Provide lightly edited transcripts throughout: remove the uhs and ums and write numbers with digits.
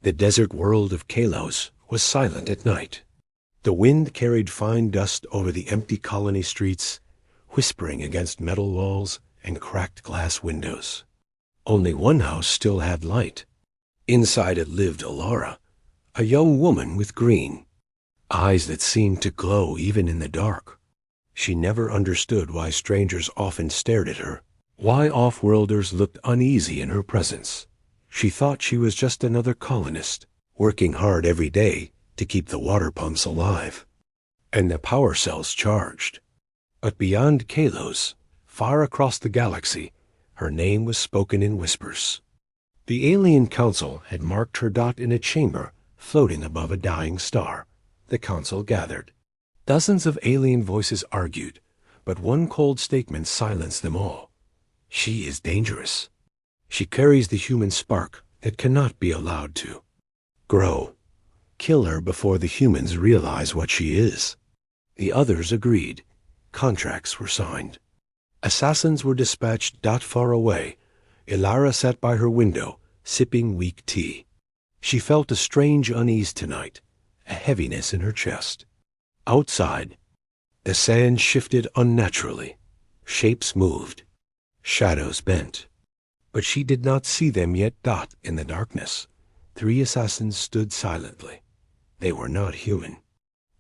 The desert world of Kalos was silent at night. The wind carried fine dust over the empty colony streets, whispering against metal walls and cracked glass windows. Only one house still had light. Inside it lived Alara, a young woman with green eyes that seemed to glow even in the dark. She never understood why strangers often stared at her, why off-worlders looked uneasy in her presence. She thought she was just another colonist, working hard every day to keep the water pumps alive and the power cells charged. But beyond Kalos, far across the galaxy, her name was spoken in whispers. The alien council had marked her dot in a chamber floating above a dying star. The council gathered. Dozens of alien voices argued, but one cold statement silenced them all. She is dangerous. She carries the human spark that cannot be allowed to grow. Kill her before the humans realize what she is. The others agreed. Contracts were signed. Assassins were dispatched not far away. Alara sat by her window, sipping weak tea. She felt a strange unease tonight, a heaviness in her chest. Outside, the sand shifted unnaturally. Shapes moved. Shadows bent. But she did not see them yet. Dot in the darkness. 3 assassins stood silently. They were not human.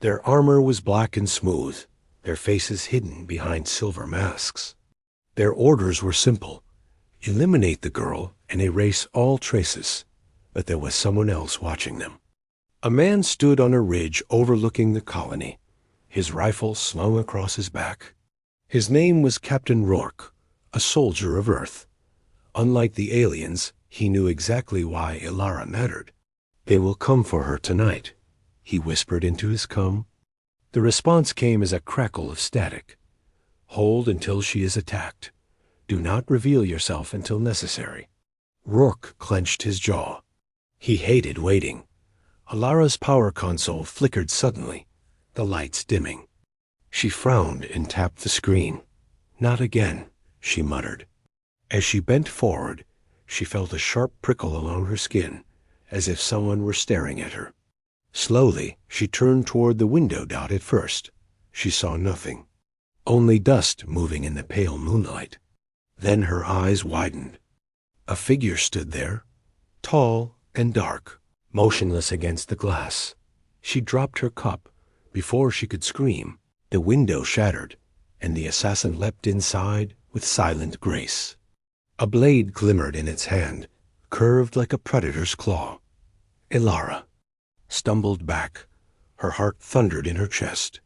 Their armor was black and smooth, their faces hidden behind silver masks. Their orders were simple. Eliminate the girl and erase all traces. But there was someone else watching them. A man stood on a ridge overlooking the colony, his rifle slung across his back. His name was Captain Rourke, a soldier of Earth. Unlike the aliens, he knew exactly why Alara mattered. They will come for her tonight, he whispered into his comb. The response came as a crackle of static. Hold until she is attacked. Do not reveal yourself until necessary. Rourke clenched his jaw. He hated waiting. Alara's power console flickered suddenly, the lights dimming. She frowned and tapped the screen. Not again, she muttered. As she bent forward, she felt a sharp prickle along her skin, as if someone were staring at her. Slowly, she turned toward the window. Dot at first. She saw nothing. Only dust moving in the pale moonlight. Then her eyes widened. A figure stood there, tall and dark, motionless against the glass. She dropped her cup. Before she could scream, the window shattered, and the assassin leapt inside with silent grace. A blade glimmered in its hand, curved like a predator's claw. Alara stumbled back. Her heart thundered in her chest.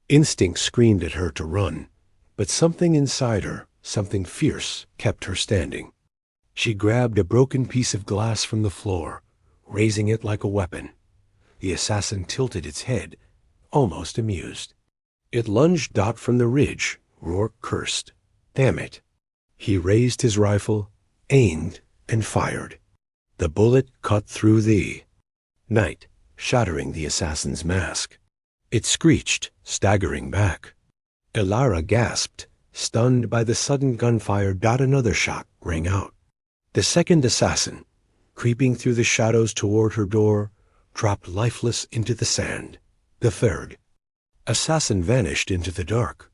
Instinct screamed at her to run, but something inside her, something fierce, kept her standing. She grabbed a broken piece of glass from the floor, raising it like a weapon. The assassin tilted its head, almost amused. It lunged. Dot from the ridge. Rourke cursed. Damn it. He raised his rifle, aimed, and fired. The bullet cut through the night, shattering the assassin's mask. It screeched, staggering back. Alara gasped, stunned by the sudden gunfire. Another shot rang out. The second assassin, creeping through the shadows toward her door, dropped lifeless into the sand. The third assassin vanished into the dark.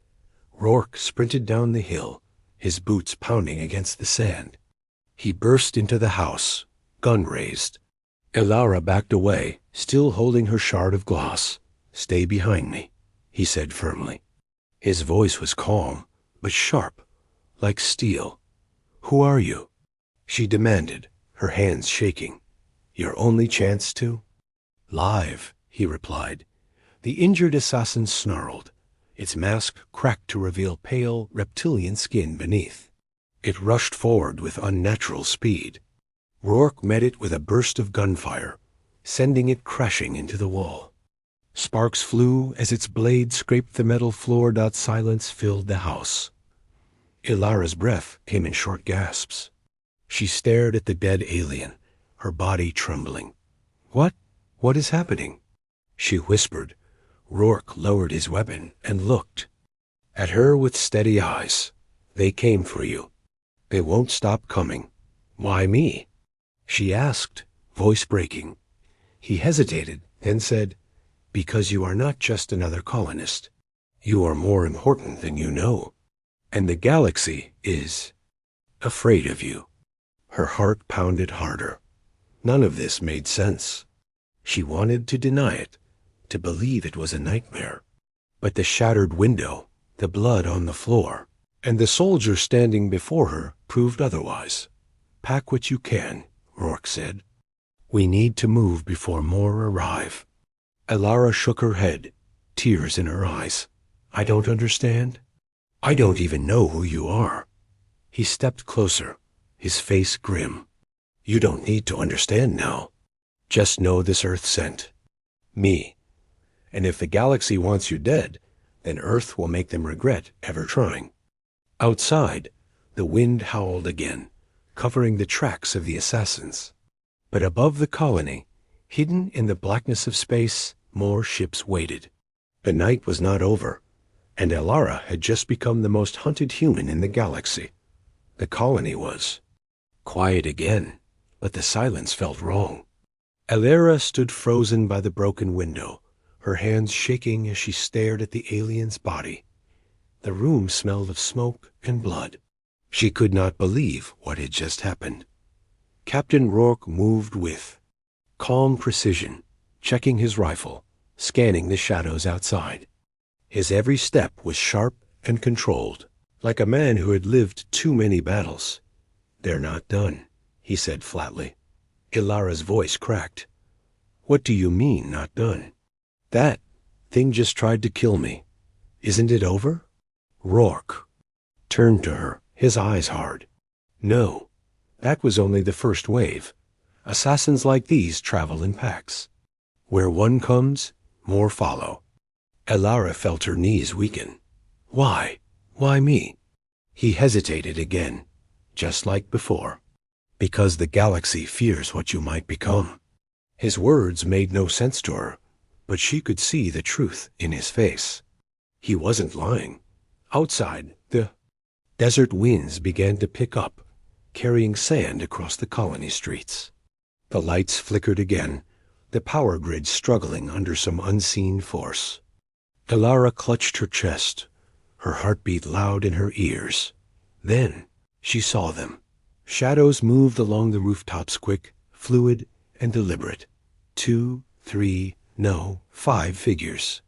Rourke sprinted down the hill, his boots pounding against the sand. He burst into the house, gun raised. Alara backed away, still holding her shard of glass. Stay behind me, he said firmly. His voice was calm, but sharp, like steel. Who are you? She demanded, her hands shaking. Your only chance to? Live, he replied. The injured assassin snarled. Its mask cracked to reveal pale, reptilian skin beneath. It rushed forward with unnatural speed. Rourke met it with a burst of gunfire, sending it crashing into the wall. Sparks flew as its blade scraped the metal floor. Silence filled the house. Ilara's breath came in short gasps. She stared at the dead alien, her body trembling. What is happening? She whispered. Rourke lowered his weapon and looked at her with steady eyes. They came for you. They won't stop coming. Why me? She asked, voice breaking. He hesitated, then said, "Because you are not just another colonist. You are more important than you know. And the galaxy is afraid of you." Her heart pounded harder. None of this made sense. She wanted to deny it, to believe it was a nightmare. But the shattered window, the blood on the floor, and the soldier standing before her proved otherwise. "Pack what you can," Rourke said. "We need to move before more arrive." Elara shook her head, tears in her eyes. "I don't understand. I don't even know who you are." He stepped closer, his face grim. "You don't need to understand now. Just know this Earth sent me. And if the galaxy wants you dead, then Earth will make them regret ever trying." Outside, the wind howled again, covering the tracks of the assassins. But above the colony, hidden in the blackness of space, more ships waited. The night was not over, and Elara had just become the most hunted human in the galaxy. The colony was. Quiet again, but the silence felt wrong. Elara stood frozen by the broken window, her hands shaking as she stared at the alien's body. The room smelled of smoke and blood. She could not believe what had just happened. Captain Rourke moved with calm precision, checking his rifle, scanning the shadows outside. His every step was sharp and controlled, like a man who had lived too many battles. "They're not done," he said flatly. Ilara's voice cracked. "What do you mean, not done?" "That thing just tried to kill me. Isn't it over?" Rourke turned to her, his eyes hard. "No, that was only the first wave. Assassins like these travel in packs. Where one comes, more follow." Elara felt her knees weaken. "Why? Why me?" He hesitated again, just like before. "Because the galaxy fears what you might become." His words made no sense to her, but she could see the truth in his face. He wasn't lying. Outside, the desert winds began to pick up, carrying sand across the colony streets. The lights flickered again, the power grid struggling under some unseen force. Elara clutched her chest, her heartbeat loud in her ears. Then she saw them. Shadows moved along the rooftops, quick, fluid, and deliberate. 2, 3, no, 5 figures.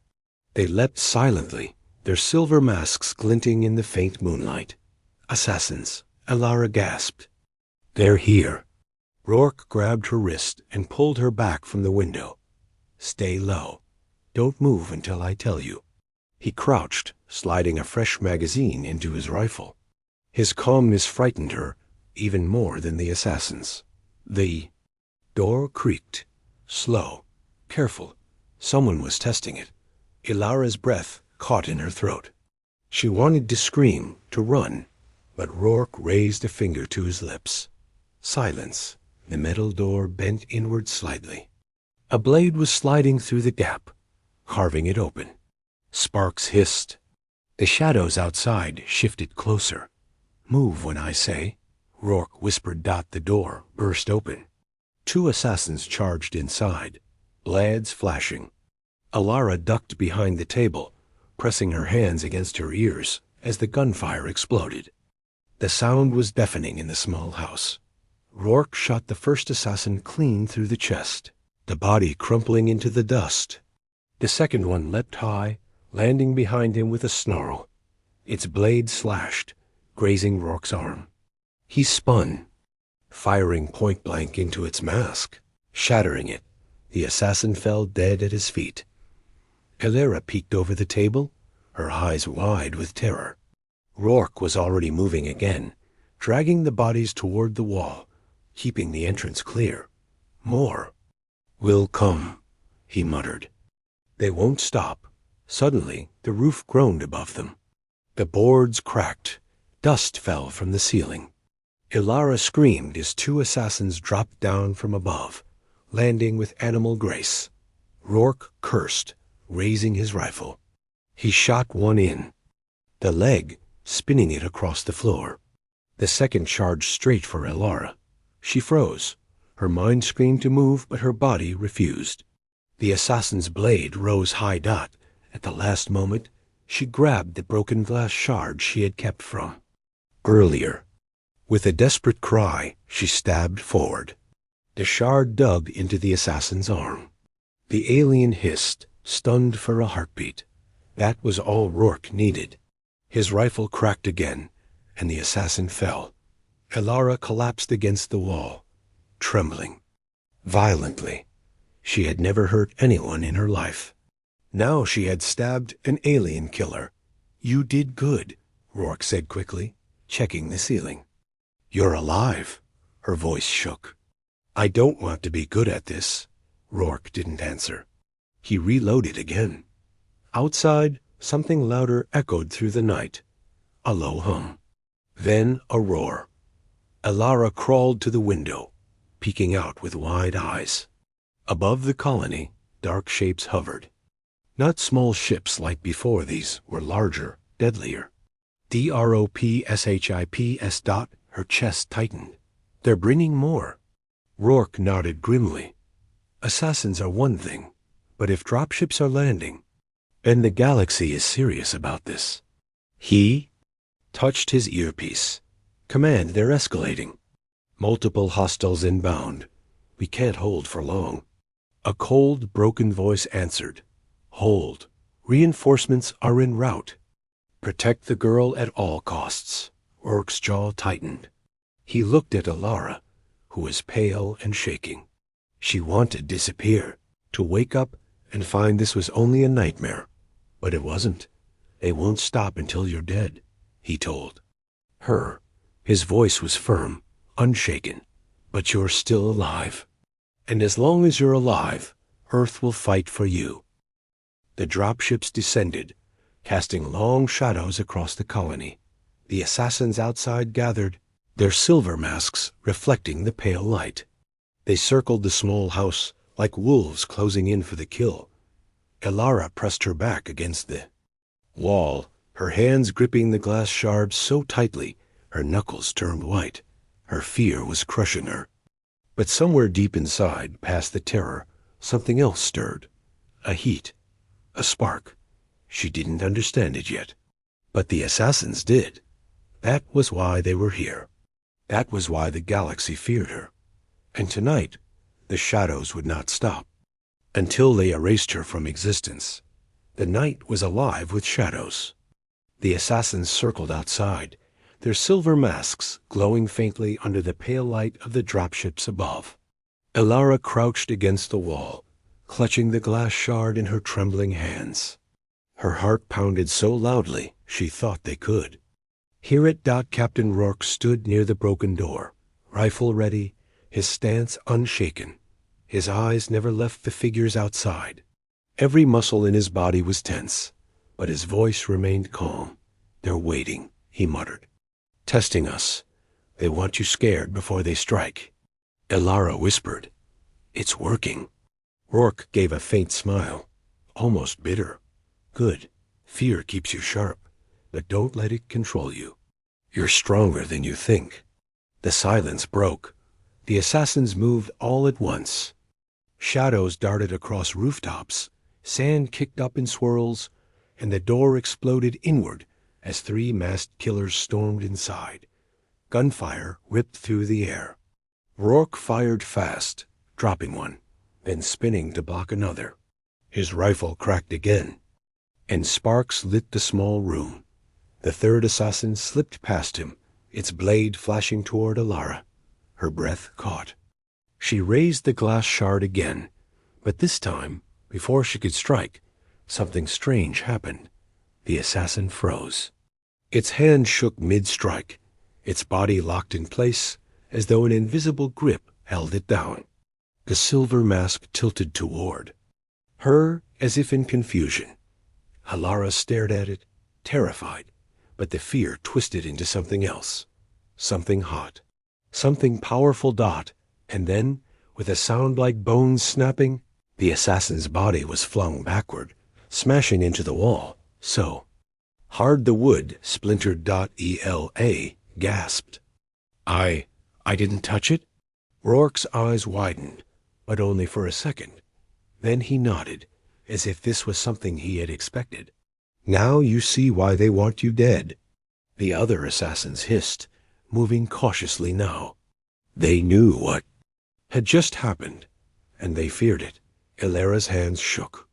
They leapt silently, their silver masks glinting in the faint moonlight. "Assassins," Elara gasped. "They're here." Rourke grabbed her wrist and pulled her back from the window. "Stay low. Don't move until I tell you." He crouched, sliding a fresh magazine into his rifle. His calmness frightened her even more than the assassins. The door creaked. Slow, careful. Someone was testing it. Ilara's breath caught in her throat. She wanted to scream, to run, but Rourke raised a finger to his lips. Silence. The metal door bent inward slightly. A blade was sliding through the gap, carving it open. Sparks hissed. The shadows outside shifted closer. "Move when I say." Rourke whispered. The door burst open. 2 assassins charged inside, blades flashing. Elara ducked behind the table, pressing her hands against her ears as the gunfire exploded. The sound was deafening in the small house. Rourke shot the first assassin clean through the chest, the body crumpling into the dust. The second one leapt high, landing behind him with a snarl. Its blade slashed, grazing Rourke's arm. He spun, firing point-blank into its mask, shattering it. The assassin fell dead at his feet. Elara peeked over the table, her eyes wide with terror. Rourke was already moving again, dragging the bodies toward the wall, keeping the entrance clear. "More will come," he muttered. "They won't stop." Suddenly, the roof groaned above them. The boards cracked. Dust fell from the ceiling. Elara screamed as 2 assassins dropped down from above, landing with animal grace. Rourke cursed, raising his rifle. He shot one in the leg, spinning it across the floor. The second charged straight for Elara. She froze, Her mind screamed to move, but her body refused. The assassin's blade rose high. At the last moment, she grabbed the broken glass shard she had kept from earlier. With a desperate cry, she stabbed forward. The shard dug into the assassin's arm. The alien hissed, stunned for a heartbeat. That was all Rourke needed. His rifle cracked again, and the assassin fell. Elara collapsed against the wall, trembling violently. She had never hurt anyone in her life. Now she had stabbed an alien killer. "You did good," Rourke said quickly, checking the ceiling. "You're alive." Her voice shook. "I don't want to be good at this." Rourke didn't answer. He reloaded again. Outside, something louder echoed through the night. A low hum. Then a roar. Elara crawled to the window, peeking out with wide eyes. Above the colony, dark shapes hovered. Not small ships like before, these were larger, deadlier. DROPSHIPS. Her chest tightened. "They're bringing more." Rourke nodded grimly. "Assassins are one thing, but if dropships are landing, and the galaxy is serious about this." He touched his earpiece. "Command, they're escalating. Multiple hostiles inbound. We can't hold for long." A cold, broken voice answered. "Hold. Reinforcements are en route. Protect the girl at all costs." Rourke's jaw tightened. He looked at Elara, who was pale and shaking. She wanted to disappear, to wake up and find this was only a nightmare. But it wasn't. "They won't stop until you're dead," he told her. His voice was firm, unshaken. "But you're still alive. And as long as you're alive, Earth will fight for you." The dropships descended, casting long shadows across the colony. The assassins outside gathered, their silver masks reflecting the pale light. They circled the small house like wolves closing in for the kill. Elara pressed her back against the wall, her hands gripping the glass shards so tightly her knuckles turned white. Her fear was crushing her. But somewhere deep inside, past the terror, something else stirred. A heat, a spark. She didn't understand it yet. But the assassins did. That was why they were here. That was why the galaxy feared her. And tonight, the shadows would not stop until they erased her from existence. The night was alive with shadows. The assassins circled outside, their silver masks glowing faintly under the pale light of the dropships above. Elara crouched against the wall, clutching the glass shard in her trembling hands. Her heart pounded so loudly she thought they could. Hear it. Captain Rourke stood near the broken door, rifle ready, his stance unshaken. His eyes never left the figures outside. Every muscle in his body was tense, but his voice remained calm. "They're waiting," he muttered. "Testing us. They want you scared before they strike." Elara whispered, "It's working." Rourke gave a faint smile, almost bitter. "Good. Fear keeps you sharp, but don't let it control you. You're stronger than you think." The silence broke. The assassins moved all at once. Shadows darted across rooftops, sand kicked up in swirls, and the door exploded inward as three masked killers stormed inside. Gunfire ripped through the air. Rourke fired fast, dropping one, then spinning to block another. His rifle cracked again, and sparks lit the small room. The third assassin slipped past him, its blade flashing toward Elara. Her breath caught. She raised the glass shard again, but this time, before she could strike, something strange happened. The assassin froze. Its hand shook mid-strike, its body locked in place, as though an invisible grip held it down. The silver mask tilted toward her as if in confusion. Elara stared at it, terrified, but the fear twisted into something else. Something hot. Something powerful. And then, with a sound like bones snapping, the assassin's body was flung backward, smashing into the wall. So hard the wood splintered. Ela gasped. I didn't touch it?" Rourke's eyes widened, but only for a second. Then he nodded, as if this was something he had expected. "Now you see why they want you dead," the other assassins hissed, moving cautiously now. They knew what had just happened, and they feared it. Ilara's hands shook.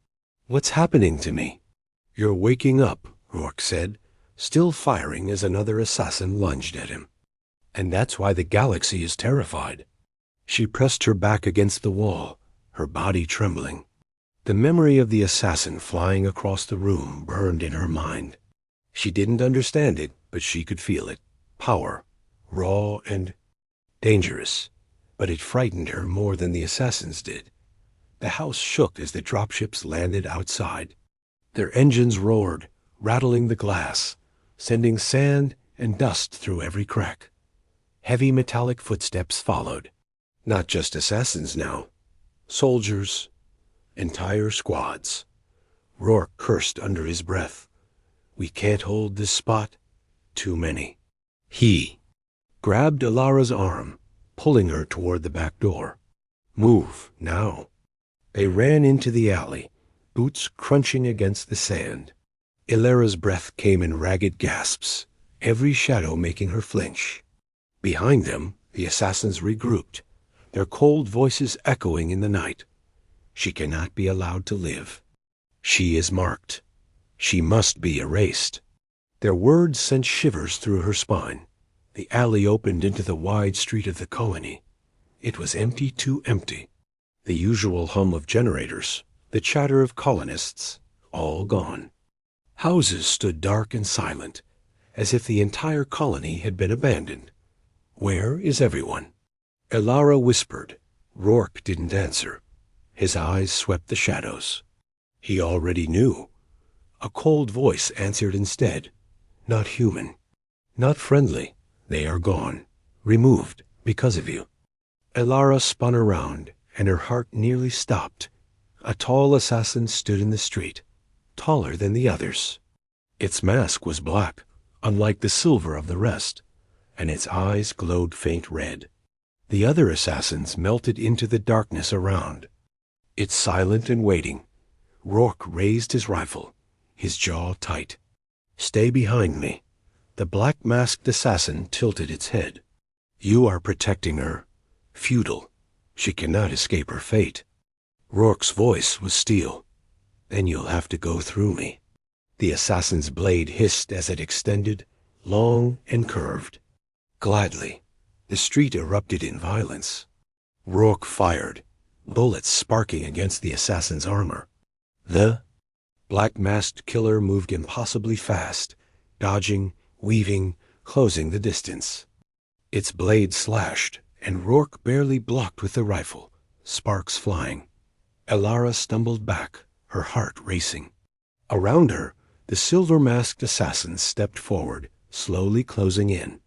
"What's happening to me?" "You're waking up," Rourke said, still firing as another assassin lunged at him. "And that's why the galaxy is terrified." She pressed her back against the wall, her body trembling. The memory of the assassin flying across the room burned in her mind. She didn't understand it, but she could feel it. Power, raw and dangerous. But it frightened her more than the assassins did. The house shook as the dropships landed outside. Their engines roared, rattling the glass, sending sand and dust through every crack. Heavy metallic footsteps followed. Not just assassins now. Soldiers. Entire squads. Rourke cursed under his breath. "We can't hold this spot. Too many." He grabbed Ilara's arm, pulling her toward the back door. "Move, now." They ran into the alley, boots crunching against the sand. Ilara's breath came in ragged gasps, every shadow making her flinch. Behind them, the assassins regrouped, their cold voices echoing in the night. She cannot be allowed to live. She is marked. She must be erased. Their words sent shivers through her spine. The alley opened into the wide street of the colony. It was empty, too empty. The usual hum of generators, the chatter of colonists, all gone. Houses stood dark and silent, as if the entire colony had been abandoned. "Where is everyone?" Ilara whispered. Rourke didn't answer. His eyes swept the shadows. He already knew. A cold voice answered instead. "Not human. Not friendly. They are gone. Removed because of you." Ilara spun around, and her heart nearly stopped. A tall assassin stood in the street, taller than the others. Its mask was black, unlike the silver of the rest, and its eyes glowed faint red. The other assassins melted into the darkness around. It's silent and waiting. Rourke raised his rifle, his jaw tight. "Stay behind me." The black-masked assassin tilted its head. "You are protecting her. Futile. She cannot escape her fate." Rourke's voice was steel. "Then you'll have to go through me." The assassin's blade hissed as it extended, long and curved. Gladly, the street erupted in violence. Rourke fired, bullets sparking against the assassin's armor. The black-masked killer moved impossibly fast, dodging, weaving, closing the distance. Its blade slashed, and Rourke barely blocked with the rifle, sparks flying. Ilara stumbled back, her heart racing. Around her, the silver-masked assassins stepped forward, slowly closing in.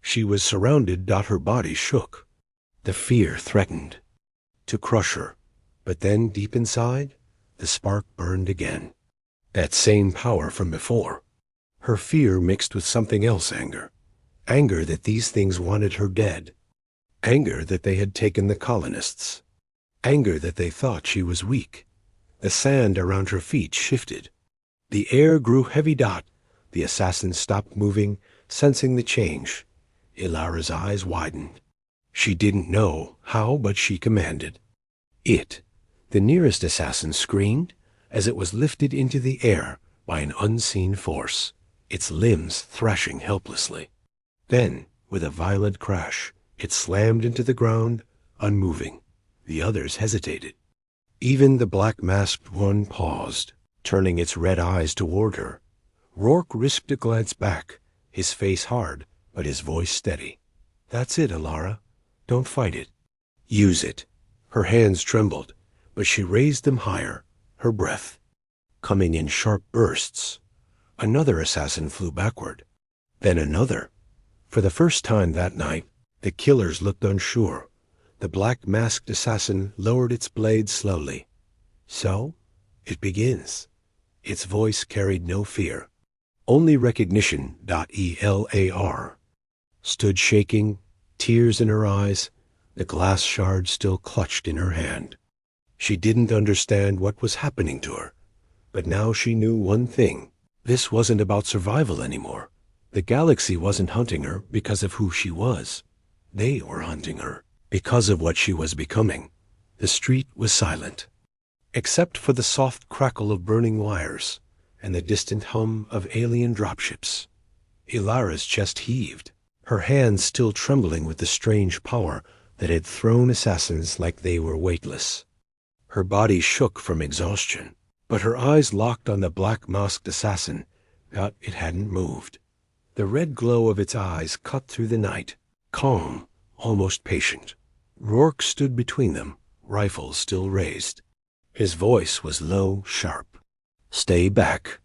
She was surrounded. Her body shook. The fear threatened to crush her, but then deep inside, the spark burned again. That same power from before. Her fear mixed with something else, anger. Anger that these things wanted her dead. Anger that they had taken the colonists. Anger that they thought she was weak. The sand around her feet shifted. The air grew heavy. The assassin stopped moving, sensing the change. Ilara's eyes widened. She didn't know how, but she commanded. The nearest assassin screamed as it was lifted into the air by an unseen force, its limbs thrashing helplessly. Then, with a violent crash, it slammed into the ground, unmoving. The others hesitated. Even the black-masked one paused, turning its red eyes toward her. Rourke risked a glance back, his face hard, but his voice steady. "That's it, Ilara. Don't fight it. Use it." Her hands trembled, but she raised them higher, her breath coming in sharp bursts. Another assassin flew backward. Then another. For the first time that night, the killers looked unsure. The black-masked assassin lowered its blade slowly. "So, it begins." Its voice carried no fear, only recognition. Elar stood shaking, tears in her eyes, the glass shard still clutched in her hand. She didn't understand what was happening to her, but now she knew one thing. This wasn't about survival anymore. The galaxy wasn't hunting her because of who she was. They were hunting her because of what she was becoming. The street was silent, except for the soft crackle of burning wires and the distant hum of alien dropships. Ilara's chest heaved, her hands still trembling with the strange power that had thrown assassins like they were weightless. Her body shook from exhaustion, but her eyes locked on the black-masked assassin, but it hadn't moved. The red glow of its eyes cut through the night, calm, almost patient. Rourke stood between them, rifle still raised. His voice was low, sharp. "Stay back."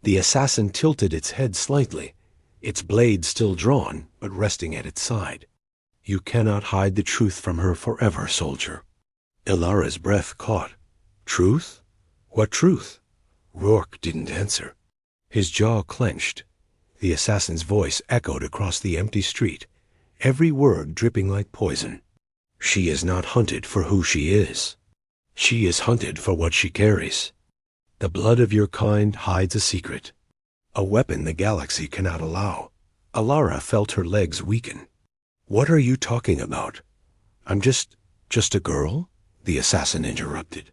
The assassin tilted its head slightly, its blade still drawn, but resting at its side. "You cannot hide the truth from her forever, soldier." Ilara's breath caught. "Truth? What truth?" Rourke didn't answer. His jaw clenched. The assassin's voice echoed across the empty street, every word dripping like poison. "She is not hunted for who she is. She is hunted for what she carries. The blood of your kind hides a secret, a weapon the galaxy cannot allow." Ilara felt her legs weaken. "What are you talking about? I'm just a girl?" the assassin interrupted.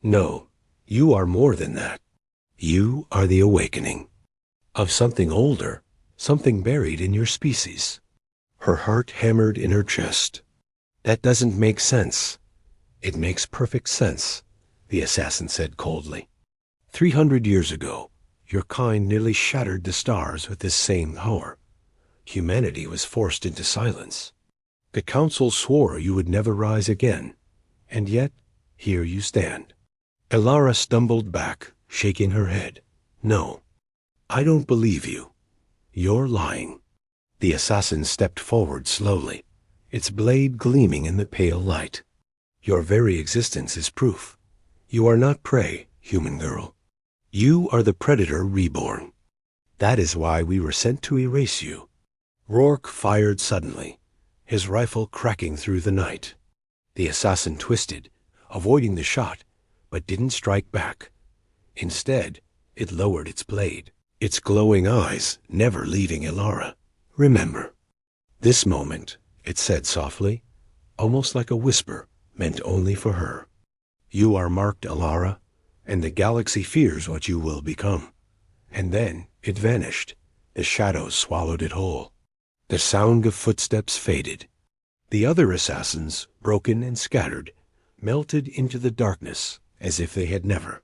"No, you are more than that. You are the awakening of something older, something buried in your species." Her heart hammered in her chest. "That doesn't make sense." "It makes perfect sense," the assassin said coldly. 300 years ago, your kind nearly shattered the stars with this same power. Humanity was forced into silence. The council swore you would never rise again, and yet here you stand. Ilara stumbled back, shaking her head. "No, I don't believe you. You're lying." The assassin stepped forward slowly, its blade gleaming in the pale light. "Your very existence is proof. You are not prey, human girl. You are the predator reborn. That is why we were sent to erase you." Rourke fired suddenly, his rifle cracking through the night. The assassin twisted, avoiding the shot, but didn't strike back. Instead, it lowered its blade, its glowing eyes never leaving Ilara. "Remember, this moment," it said softly, almost like a whisper meant only for her. "You are marked, Ilara, and the galaxy fears what you will become." And then it vanished. The shadows swallowed it whole. The sound of footsteps faded. The other assassins, broken and scattered, melted into the darkness as if they had never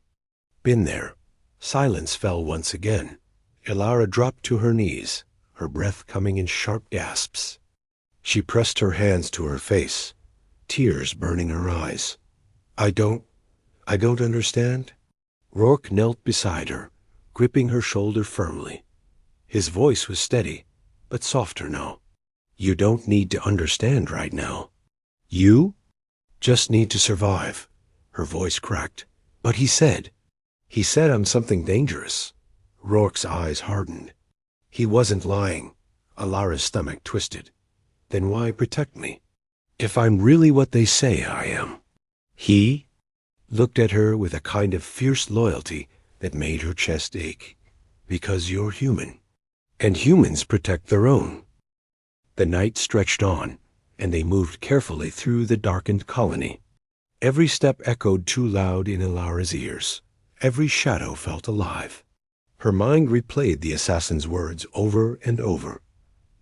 been there. Silence fell once again. Ilara dropped to her knees, her breath coming in sharp gasps. She pressed her hands to her face, tears burning her eyes. I don't understand." Rourke knelt beside her, gripping her shoulder firmly. His voice was steady, but softer now. "You don't need to understand right now. You just need to survive." Her voice cracked. "But he said I'm something dangerous." Rourke's eyes hardened. He wasn't lying. Ilara's stomach twisted. "Then why protect me? If I'm really what they say I am." He looked at her with a kind of fierce loyalty that made her chest ache. "Because you're human, and humans protect their own." The night stretched on, and they moved carefully through the darkened colony. Every step echoed too loud in Ilara's ears. Every shadow felt alive. Her mind replayed the assassin's words over and over.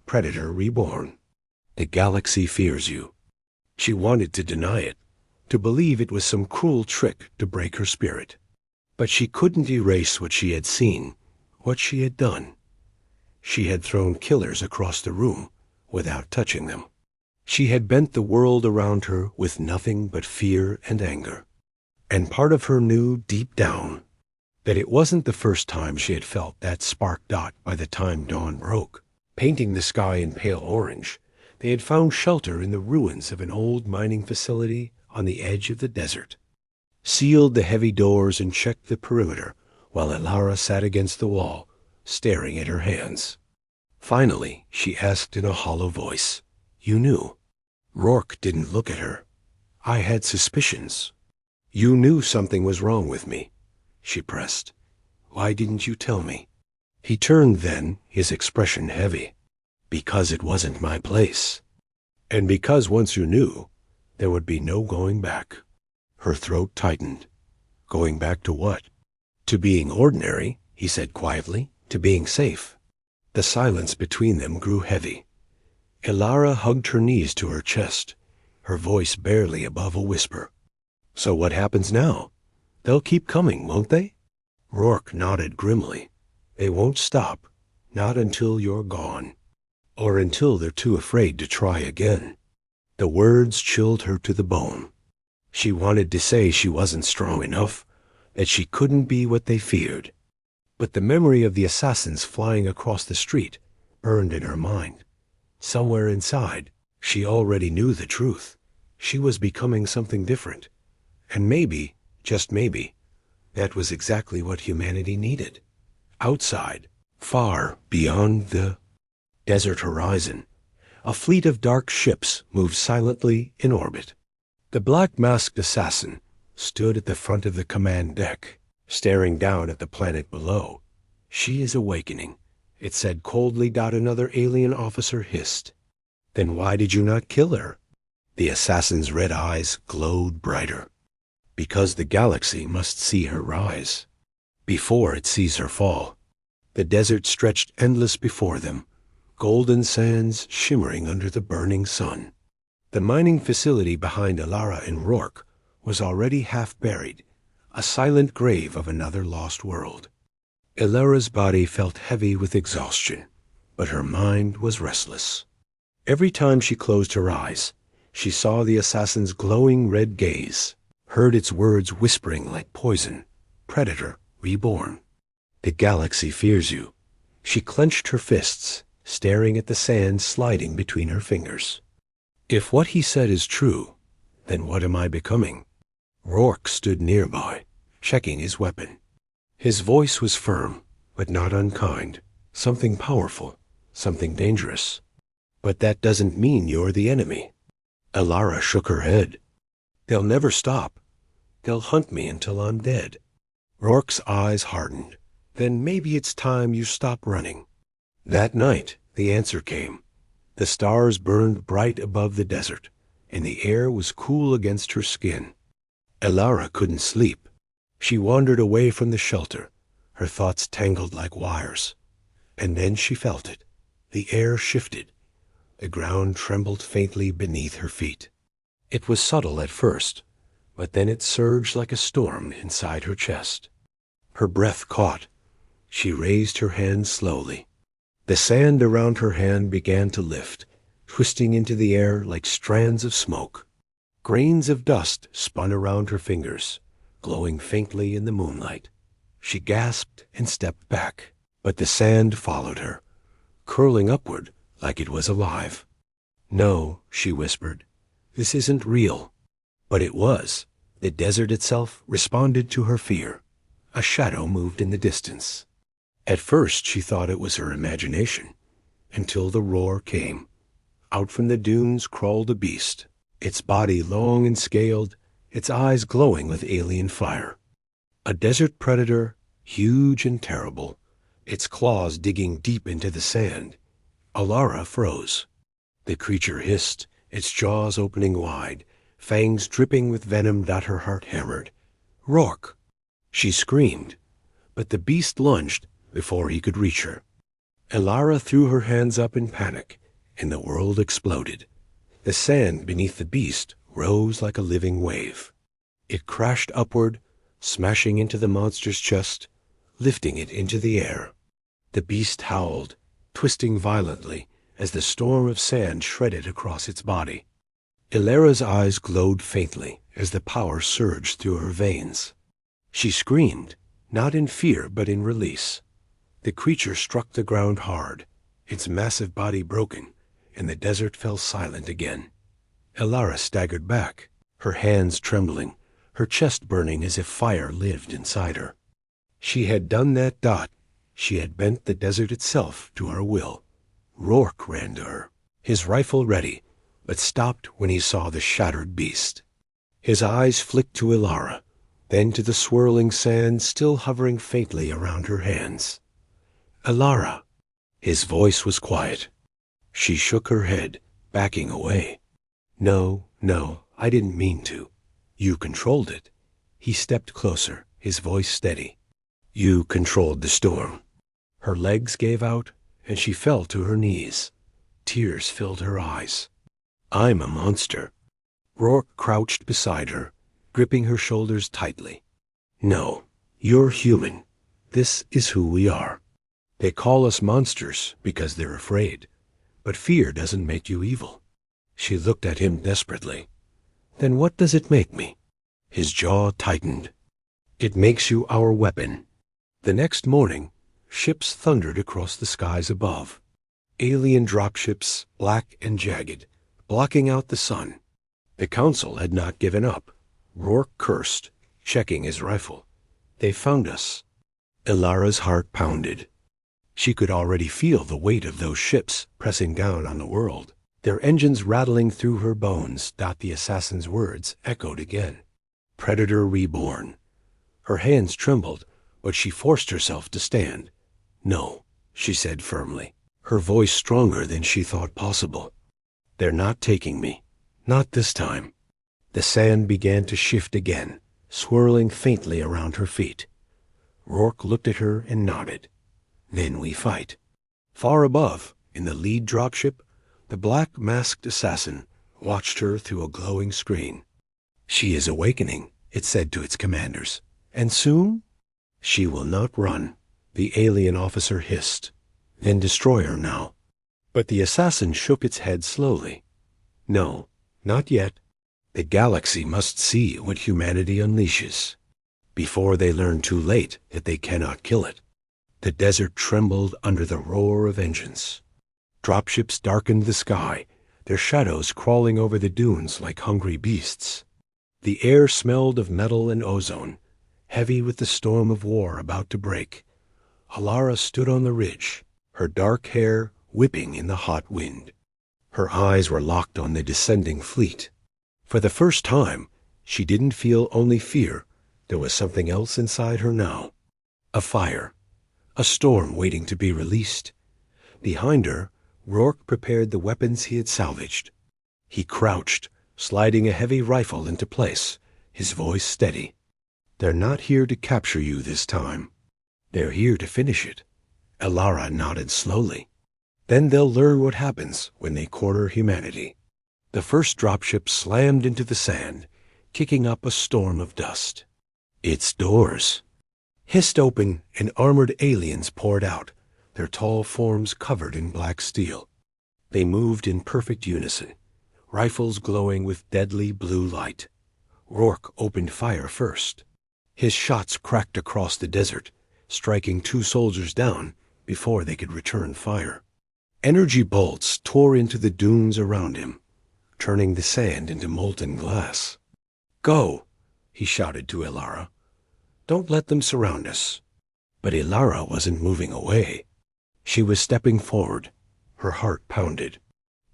"Predator reborn. The galaxy fears you." She wanted to deny it, to believe it was some cruel trick to break her spirit. But she couldn't erase what she had seen, what she had done. She had thrown killers across the room without touching them. She had bent the world around her with nothing but fear and anger. And part of her knew deep down that it wasn't the first time she had felt that spark dot by the time dawn broke. Painting the sky in pale orange, they had found shelter in the ruins of an old mining facility on the edge of the desert. Sealed the heavy doors and checked the perimeter while Ilara sat against the wall, staring at her hands. Finally, she asked in a hollow voice, "You knew?" Rourke didn't look at her. I had suspicions. You knew something was wrong with me, she pressed. Why didn't you tell me? He turned then, his expression heavy. Because it wasn't my place. And because once you knew, there would be no going back. Her throat tightened. Going back to what? To being ordinary, he said quietly, to being safe. The silence between them grew heavy. Elara hugged her knees to her chest, her voice barely above a whisper. So what happens now? They'll keep coming, won't they? Rourke nodded grimly. They won't stop, not until you're gone. Or until they're too afraid to try again. The words chilled her to the bone. She wanted to say she wasn't strong enough, that she couldn't be what they feared. But the memory of the assassins flying across the street burned in her mind. Somewhere inside, she already knew the truth. She was becoming something different. And maybe, just maybe, that was exactly what humanity needed. Outside, far beyond the desert horizon, a fleet of dark ships moved silently in orbit. The black-masked assassin stood at the front of the command deck, staring down at the planet below. She is awakening, it said coldly. Another alien officer hissed. Then why did you not kill her? The assassin's red eyes glowed brighter. Because the galaxy must see her rise, before it sees her fall. The desert stretched endless before them, golden sands shimmering under the burning sun. The mining facility behind Elara and Rourke was already half buried, a silent grave of another lost world. Elara's body felt heavy with exhaustion, but her mind was restless. Every time she closed her eyes, she saw the assassin's glowing red gaze, heard its words whispering like poison, predator reborn. The galaxy fears you. She clenched her fists, staring at the sand sliding between her fingers. If what he said is true, then what am I becoming? Rourke stood nearby, checking his weapon. His voice was firm, but not unkind. Something powerful, something dangerous. But that doesn't mean you're the enemy. Elara shook her head. They'll never stop. They'll hunt me until I'm dead. Rourke's eyes hardened. Then maybe it's time you stop running. That night, the answer came. The stars burned bright above the desert, and the air was cool against her skin. Elara couldn't sleep. She wandered away from the shelter, her thoughts tangled like wires. And then she felt it. The air shifted. The ground trembled faintly beneath her feet. It was subtle at first, but then it surged like a storm inside her chest. Her breath caught. She raised her hand slowly. The sand around her hand began to lift, twisting into the air like strands of smoke. Grains of dust spun around her fingers, glowing faintly in the moonlight. She gasped and stepped back, but the sand followed her, curling upward like it was alive. No, she whispered, this isn't real. But it was. The desert itself responded to her fear. A shadow moved in the distance. At first she thought it was her imagination, until the roar came. Out from the dunes crawled a beast, its body long and scaled, its eyes glowing with alien fire. A desert predator, huge and terrible, its claws digging deep into the sand. Elara froze. The creature hissed, its jaws opening wide, fangs dripping with venom. Her heart hammered. Rourke! She screamed, but the beast lunged before he could reach her. Elara threw her hands up in panic, and the world exploded. The sand beneath the beast rose like a living wave. It crashed upward, smashing into the monster's chest, lifting it into the air. The beast howled, twisting violently as the storm of sand shredded across its body. Elara's eyes glowed faintly as the power surged through her veins. She screamed, not in fear but in release. The creature struck the ground hard, its massive body broken, and the desert fell silent again. Elara staggered back, her hands trembling, her chest burning as if fire lived inside her. She had done that. She had bent the desert itself to her will. Rourke ran to her, his rifle ready, but stopped when he saw the shattered beast. His eyes flicked to Ilara, then to the swirling sand still hovering faintly around her hands. "Ilara." His voice was quiet. She shook her head, backing away. No, I didn't mean to. You controlled it." He stepped closer, his voice steady. "You controlled the storm." Her legs gave out, and she fell to her knees. Tears filled her eyes. "I'm a monster." Rourke crouched beside her, gripping her shoulders tightly. "No, you're human. This is who we are. They call us monsters because they're afraid, but fear doesn't make you evil." She looked at him desperately. "Then what does it make me?" His jaw tightened. "It makes you our weapon." The next morning, ships thundered across the skies above. Alien dropships, black and jagged, blocking out the sun. The Council had not given up. Rourke cursed, checking his rifle. "They found us." Ilara's heart pounded. She could already feel the weight of those ships pressing down on the world. Their engines rattling through her bones. The assassin's words echoed again. "Predator reborn." Her hands trembled, but she forced herself to stand. "No," she said firmly, her voice stronger than she thought possible. "They're not taking me. Not this time." The sand began to shift again, swirling faintly around her feet. Rourke looked at her and nodded. "Then we fight." Far above, in the lead dropship, the black masked assassin watched her through a glowing screen. "She is awakening," it said to its commanders. "And soon?" "She will not run," the alien officer hissed. "Then destroy her now." But the assassin shook its head slowly. "No, not yet. The galaxy must see what humanity unleashes, before they learn too late that they cannot kill it." The desert trembled under the roar of engines. Dropships darkened the sky, their shadows crawling over the dunes like hungry beasts. The air smelled of metal and ozone, heavy with the storm of war about to break. Ilara stood on the ridge, her dark hair whipping in the hot wind. Her eyes were locked on the descending fleet. For the first time, she didn't feel only fear. There was something else inside her now. A fire. A storm waiting to be released. Behind her, Rourke prepared the weapons he had salvaged. He crouched, sliding a heavy rifle into place, his voice steady. "They're not here to capture you this time. They're here to finish it." Ilara nodded slowly. "Then they'll learn what happens when they corner humanity." The first dropship slammed into the sand, kicking up a storm of dust. Its doors hissed open and armored aliens poured out, their tall forms covered in black steel. They moved in perfect unison, rifles glowing with deadly blue light. Rourke opened fire first. His shots cracked across the desert, striking 2 soldiers down before they could return fire. Energy bolts tore into the dunes around him, turning the sand into molten glass. "Go!" he shouted to Ilara. "Don't let them surround us." But Ilara wasn't moving away. She was stepping forward. Her heart pounded.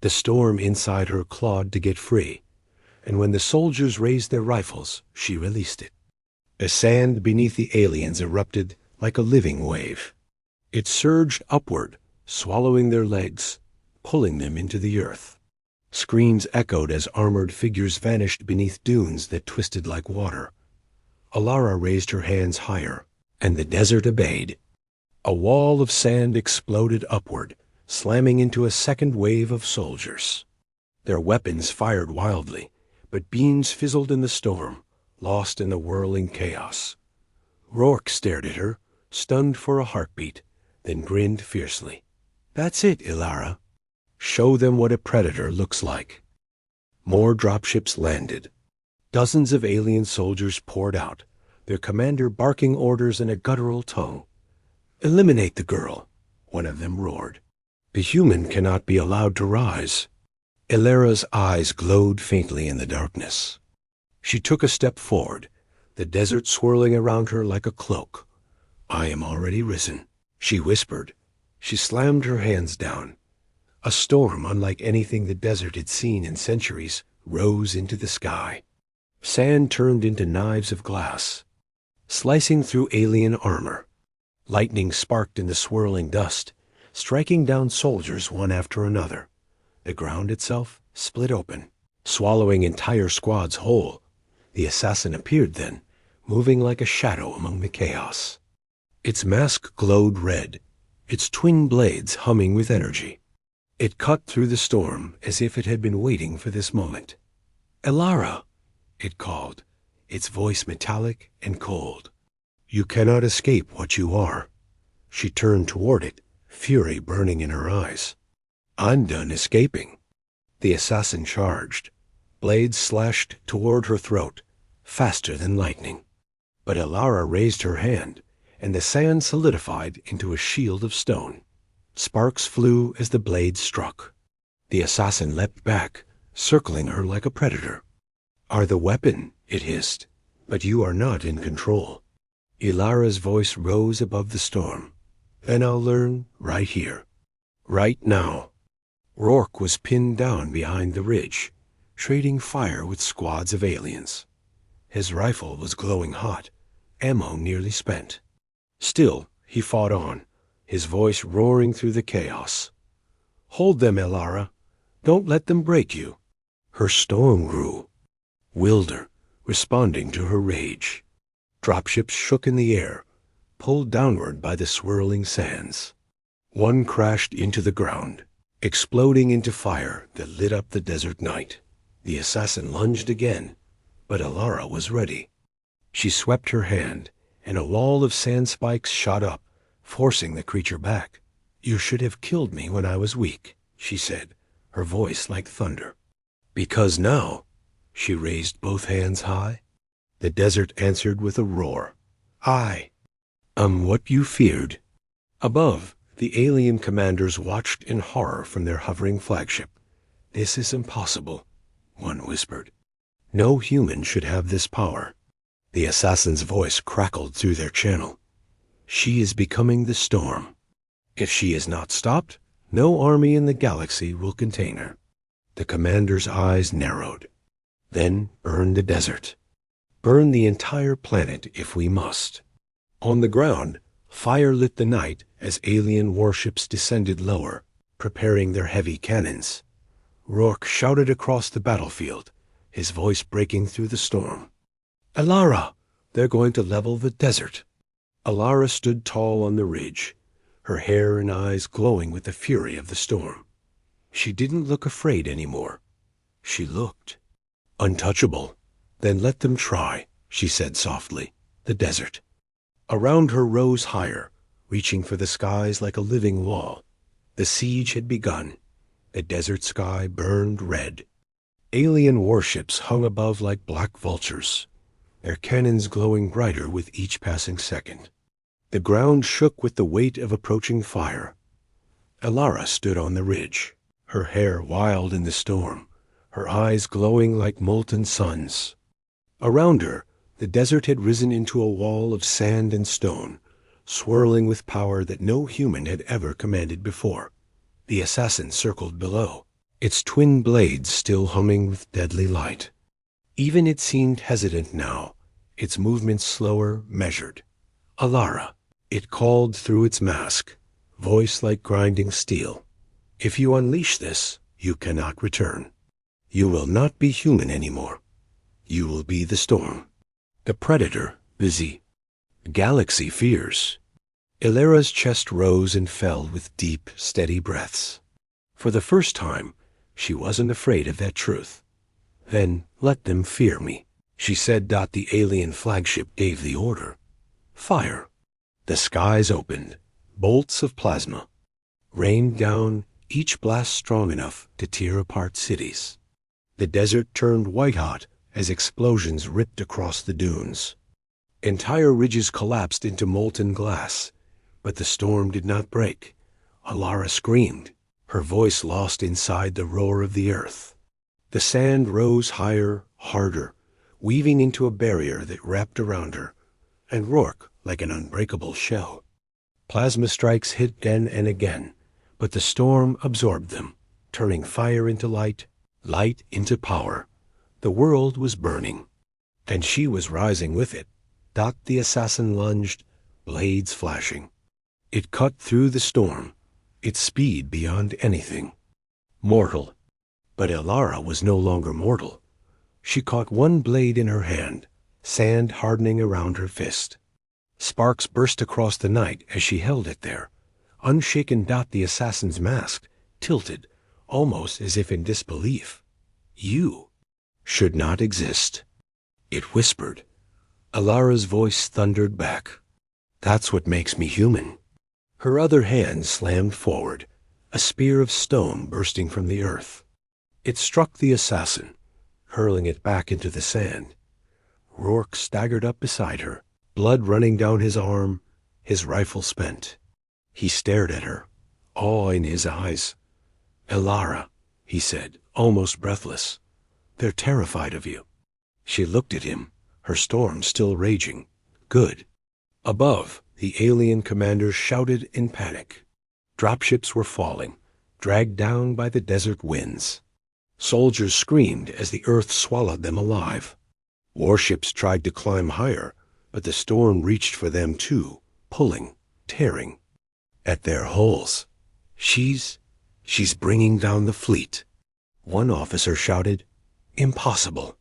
The storm inside her clawed to get free, and when the soldiers raised their rifles, she released it. The sand beneath the aliens erupted like a living wave. It surged upward, swallowing their legs, pulling them into the earth. Screams echoed as armored figures vanished beneath dunes that twisted like water. Ilara raised her hands higher, and the desert obeyed. A wall of sand exploded upward, slamming into a second wave of soldiers. Their weapons fired wildly, but beams fizzled in the storm, lost in the whirling chaos. Rourke stared at her, stunned for a heartbeat, then grinned fiercely. "That's it, Ilara. Show them what a predator looks like." More dropships landed. Dozens of alien soldiers poured out, their commander barking orders in a guttural tongue. "Eliminate the girl," one of them roared. "The human cannot be allowed to rise." Ilara's eyes glowed faintly in the darkness. She took a step forward, the desert swirling around her like a cloak. "I am already risen," she whispered. She slammed her hands down. A storm unlike anything the desert had seen in centuries rose into the sky. Sand turned into knives of glass, slicing through alien armor. Lightning sparked in the swirling dust, striking down soldiers one after another. The ground itself split open, swallowing entire squads whole. The assassin appeared then, moving like a shadow among the chaos. Its mask glowed red, its twin blades humming with energy. It cut through the storm as if it had been waiting for this moment. "Elara!" it called, its voice metallic and cold. "You cannot escape what you are." She turned toward it, fury burning in her eyes. "I'm done escaping." The assassin charged. Blades slashed toward her throat, faster than lightning. But Elara raised her hand, and the sand solidified into a shield of stone. Sparks flew as the blades struck. The assassin leapt back, circling her like a predator. "Are the weapon," it hissed, "but you are not in control." Elara's voice rose above the storm. "Then I'll learn right here. Right now." Rourke was pinned down behind the ridge, trading fire with squads of aliens. His rifle was glowing hot, ammo nearly spent. Still, he fought on, his voice roaring through the chaos. "Hold them, Elara. Don't let them break you." Her storm grew, wilder, responding to her rage. Dropships shook in the air, pulled downward by the swirling sands. One crashed into the ground, exploding into fire that lit up the desert night. The assassin lunged again, but Elara was ready. She swept her hand, and a wall of sand spikes shot up, forcing the creature back. "You should have killed me when I was weak," she said, her voice like thunder. "Because now," she raised both hands high. The desert answered with a roar. "I am what you feared." Above, the alien commanders watched in horror from their hovering flagship. "This is impossible," one whispered. "No human should have this power." The assassin's voice crackled through their channel. "She is becoming the storm. If she is not stopped, no army in the galaxy will contain her." The commander's eyes narrowed. "Then burn the desert. Burn the entire planet if we must." On the ground, fire lit the night as alien warships descended lower, preparing their heavy cannons. Rourke shouted across the battlefield, his voice breaking through the storm. "Elara! They're going to level the desert." Elara stood tall on the ridge, her hair and eyes glowing with the fury of the storm. She didn't look afraid anymore. She looked untouchable. "Then let them try," she said softly. "The desert." Around her rose higher, reaching for the skies like a living wall. The siege had begun. The desert sky burned red. Alien warships hung above like black vultures, their cannons glowing brighter with each passing second. The ground shook with the weight of approaching fire. Elara stood on the ridge, her hair wild in the storm, her eyes glowing like molten suns. Around her, the desert had risen into a wall of sand and stone, swirling with power that no human had ever commanded before. The assassin circled below, its twin blades still humming with deadly light. Even it seemed hesitant now, its movements slower, measured. "Elara," it called through its mask, voice like grinding steel. "If you unleash this, you cannot return. You will not be human anymore. You will be the storm. The predator, busy. Galaxy fears." Elara's chest rose and fell with deep, steady breaths. For the first time, she wasn't afraid of that truth. "Then let them fear me," she said. The alien flagship gave the order. Fire. The skies opened. Bolts of plasma rained down, each blast strong enough to tear apart cities. The desert turned white-hot as explosions ripped across the dunes. Entire ridges collapsed into molten glass, but the storm did not break. Elara screamed, her voice lost inside the roar of the earth. The sand rose higher, harder, weaving into a barrier that wrapped around her, and Rourke like an unbreakable shell. Plasma strikes hit again and again, But the storm absorbed them, turning fire into light, light into power. The world was burning, and she was rising with it. Dot the assassin lunged, blades flashing. It cut through the storm, its speed beyond anything. Mortal. But Elara was no longer mortal. She caught one blade in her hand, sand hardening around her fist. Sparks burst across the night as she held it there. Unshaken Dot the assassin's mask tilted, almost as if in disbelief. You should not exist. It whispered. Elara's voice thundered back. That's what makes me human. Her other hand slammed forward, a spear of stone bursting from the earth. It struck the assassin, hurling it back into the sand. Rourke staggered up beside her, blood running down his arm, his rifle spent. He stared at her, awe in his eyes. Elara, he said, almost breathless. They're terrified of you. She looked at him, her storm still raging. Good. Above, the alien commanders shouted in panic. Dropships were falling, dragged down by the desert winds. Soldiers screamed as the earth swallowed them alive. Warships tried to climb higher, but the storm reached for them too, pulling, tearing at their hulls. She's bringing down the fleet. One officer shouted, Impossible.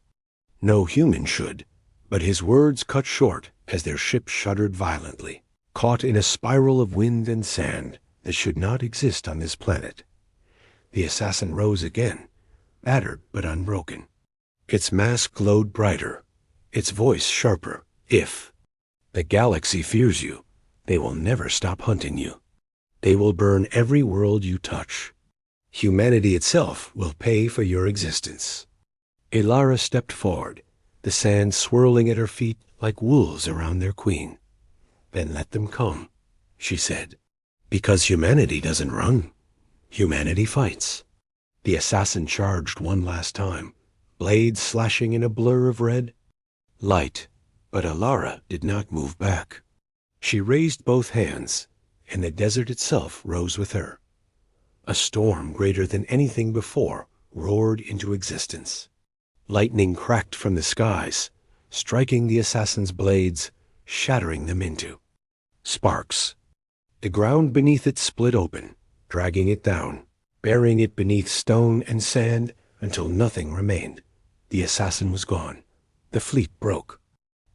No human should, but his words cut short as their ship shuddered violently, caught in a spiral of wind and sand that should not exist on this planet. The assassin rose again, battered but unbroken. Its mask glowed brighter, its voice sharper. If the galaxy fears you, they will never stop hunting you. They will burn every world you touch. Humanity itself will pay for your existence. Elara stepped forward, the sand swirling at her feet like wolves around their queen. Then let them come, she said. Because humanity doesn't run. Humanity fights. The assassin charged one last time, blades slashing in a blur of red. Light, but Elara did not move back. She raised both hands, and the desert itself rose with her. A storm greater than anything before roared into existence. Lightning cracked from the skies, striking the assassin's blades, shattering them into sparks. The ground beneath it split open, dragging it down, burying it beneath stone and sand until nothing remained. The assassin was gone. The fleet broke.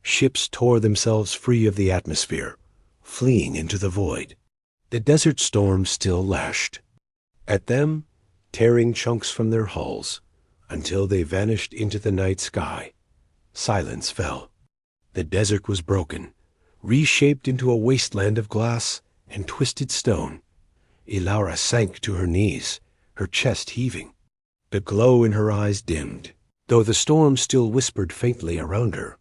Ships tore themselves free of the atmosphere, fleeing into the void. The desert storm still lashed at them, tearing chunks from their hulls, until they vanished into the night sky. Silence fell. The desert was broken, reshaped into a wasteland of glass and twisted stone. Elara sank to her knees, her chest heaving. The glow in her eyes dimmed, though the storm still whispered faintly around her.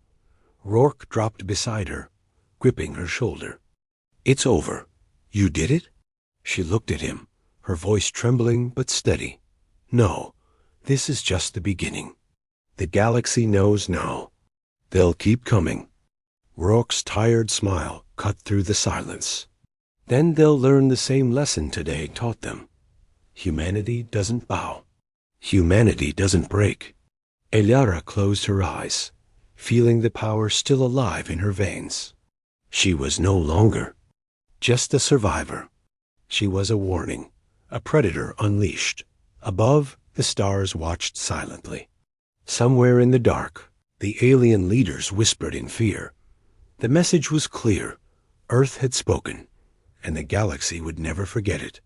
Rourke dropped beside her, gripping her shoulder. It's over. You did it? She looked at him, her voice trembling but steady. No, this is just the beginning. The galaxy knows now. They'll keep coming. Rourke's tired smile cut through the silence. Then they'll learn the same lesson today taught them. Humanity doesn't bow. Humanity doesn't break. Elara closed her eyes, feeling the power still alive in her veins. She was no longer just a survivor. She was a warning, a predator unleashed. Above, the stars watched silently. Somewhere in the dark, the alien leaders whispered in fear. The message was clear. Earth had spoken, and the galaxy would never forget it.